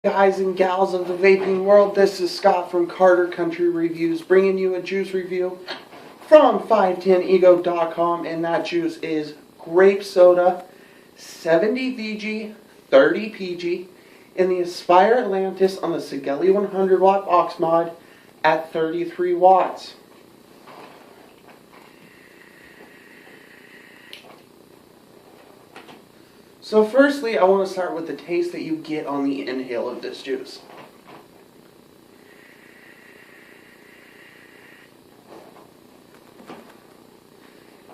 Guys and gals of the vaping world, this is Scott from Carter Country Reviews bringing you a juice review from 510ego.com, and that juice is grape soda, 70 VG, 30 PG, in the Aspire Atlantis on the Sigelli 100 watt box mod at 33 watts. So firstly, I want to start with the taste that you get on the inhale of this juice.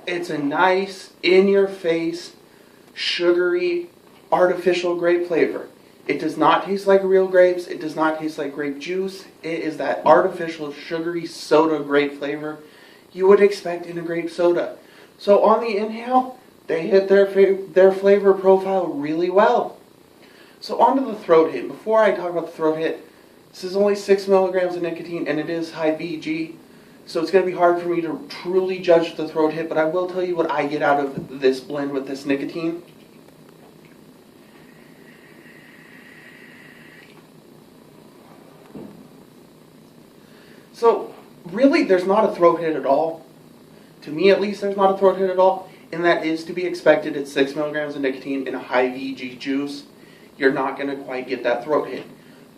It's a nice, in-your-face, sugary, artificial grape flavor. It does not taste like real grapes. It does not taste like grape juice. It is that artificial, sugary soda grape flavor you would expect in a grape soda. So on the inhale, they hit their flavor profile really well. So onto the throat hit. Before I talk about the throat hit, this is only 6 milligrams of nicotine and it is high VG. So it's going to be hard for me to truly judge the throat hit, but I will tell you what I get out of this blend with this nicotine. So really there's not a throat hit at all. To me at least, there's not a throat hit at all. And that is to be expected at 6 milligrams of nicotine in a high VG juice. You're not going to quite get that throat hit.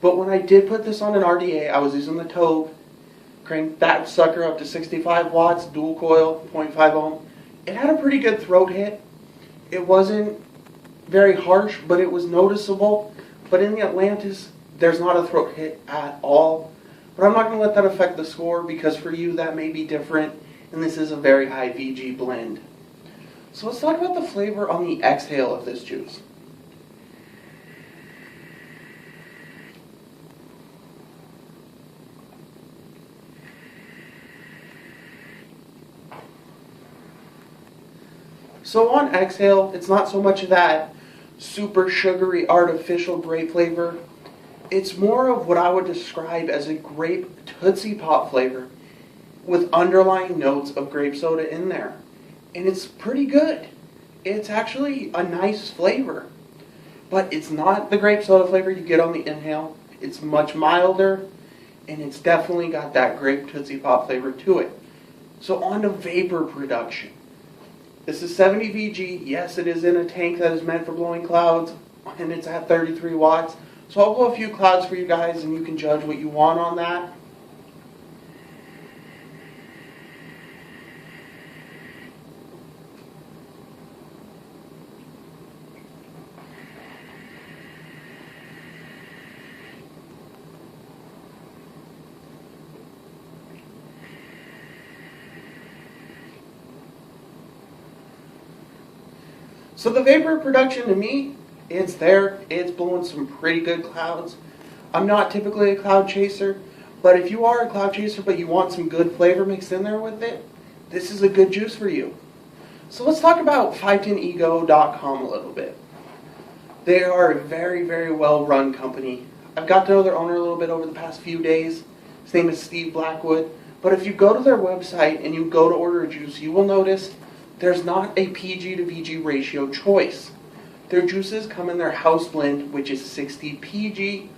But when I did put this on an RDA, I was using the Tobe, cranked that sucker up to 65 watts, dual coil, 0.5 ohm. It had a pretty good throat hit. It wasn't very harsh, but it was noticeable. But in the Atlantis, there's not a throat hit at all. But I'm not going to let that affect the score, because for you that may be different, and this is a very high VG blend. So let's talk about the flavor on the exhale of this juice. So on exhale, it's not so much of that super sugary artificial grape flavor. It's more of what I would describe as a grape Tootsie Pop flavor with underlying notes of grape soda in there. And it's pretty good. It's actually a nice flavor. But it's not the grape soda flavor you get on the inhale. It's much milder, and it's definitely got that grape Tootsie Pop flavor to it. So on to vapor production. This is 70 VG. Yes, it is in a tank that is meant for blowing clouds, and it's at 33 watts. So I'll blow a few clouds for you guys, and you can judge what you want on that. So the vapor production to me, it's there. It's blowing some pretty good clouds. I'm not typically a cloud chaser, but if you are a cloud chaser but you want some good flavor mixed in there with it, this is a good juice for you. So let's talk about 510ego.com a little bit. They are a very, very well run company. I've got to know their owner a little bit over the past few days. His name is Steve Blackwood. But if you go to their website and you go to order a juice, you will notice there's not a PG to VG ratio choice. Their juices come in their house blend, which is 60 PG,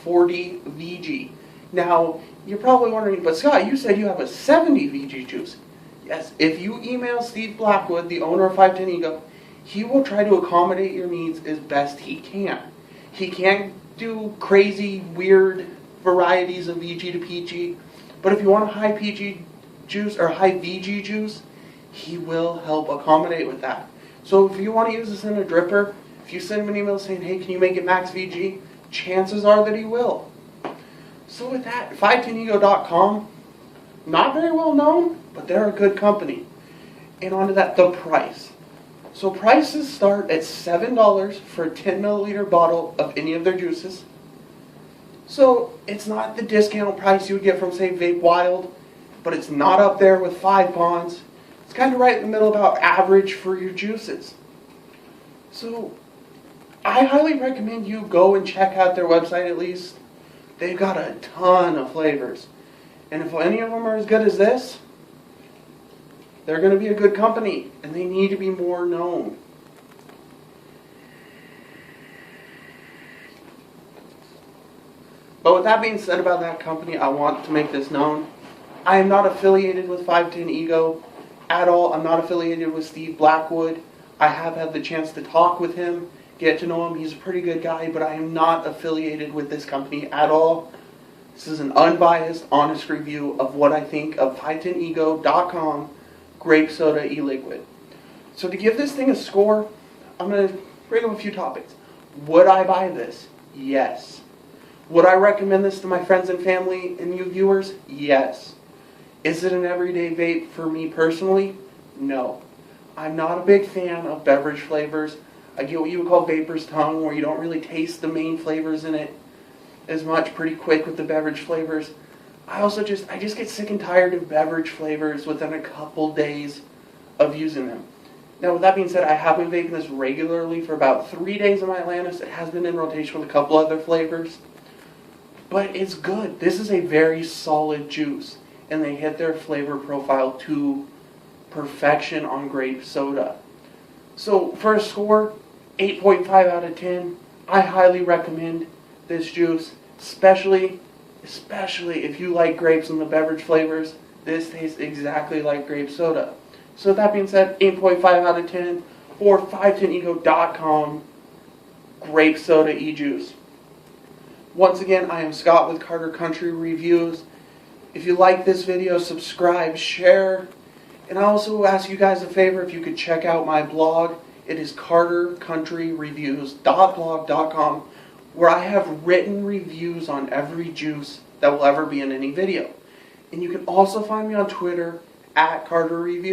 40 VG. Now, you're probably wondering, but Scott, you said you have a 70 VG juice. Yes, if you email Steve Blackwood, the owner of 510ego, he will try to accommodate your needs as best he can. He can't do crazy, weird varieties of VG to PG, but if you want a high PG juice or high VG juice, he will help accommodate with that. So if you want to use this in a dripper, if you send him an email saying, hey, can you make it max VG? Chances are that he will. So with that, 510ego.com, not very well known, but they're a good company. And on to that, the price. So prices start at $7 for a 10 milliliter bottle of any of their juices. So it's not the discount price you would get from, say, Vape Wild, but it's not up there with 5 Ponds. It's kind of right in the middle, about average for your juices. So I highly recommend you go and check out their website at least. They've got a ton of flavors. And if any of them are as good as this, they're going to be a good company, and they need to be more known. But with that being said about that company, I want to make this known. I am not affiliated with 510 Ego at all. I'm not affiliated with Steve Blackwood. I have had the chance to talk with him, get to know him. He's a pretty good guy, but I am not affiliated with this company at all. This is an unbiased, honest review of what I think of 510ego.com grape soda e-liquid. So to give this thing a score, I'm going to bring up a few topics. Would I buy this? Yes. Would I recommend this to my friends and family and you viewers? Yes. Is it an everyday vape for me personally? No. I'm not a big fan of beverage flavors. I get what you would call vapor's tongue, where you don't really taste the main flavors in it as much pretty quick with the beverage flavors. I just get sick and tired of beverage flavors within a couple days of using them. Now, with that being said, I have been vaping this regularly for about 3 days in my Atlantis. It has been in rotation with a couple other flavors. But it's good. This is a very solid juice, and they hit their flavor profile to perfection on grape soda. So for a score, 8.5 out of 10. I highly recommend this juice, especially if you like grapes and the beverage flavors. This tastes exactly like grape soda. So with that being said, 8.5 out of 10 for 510ego.com grape soda e-juice. Once again, I am Scott with Carter Country Reviews. If you like this video, subscribe, share, and I also ask you guys a favor, if you could check out my blog. It is cartercountryreviews.blog.com, where I have written reviews on every juice that will ever be in any video. And you can also find me on Twitter at Carter Reviews.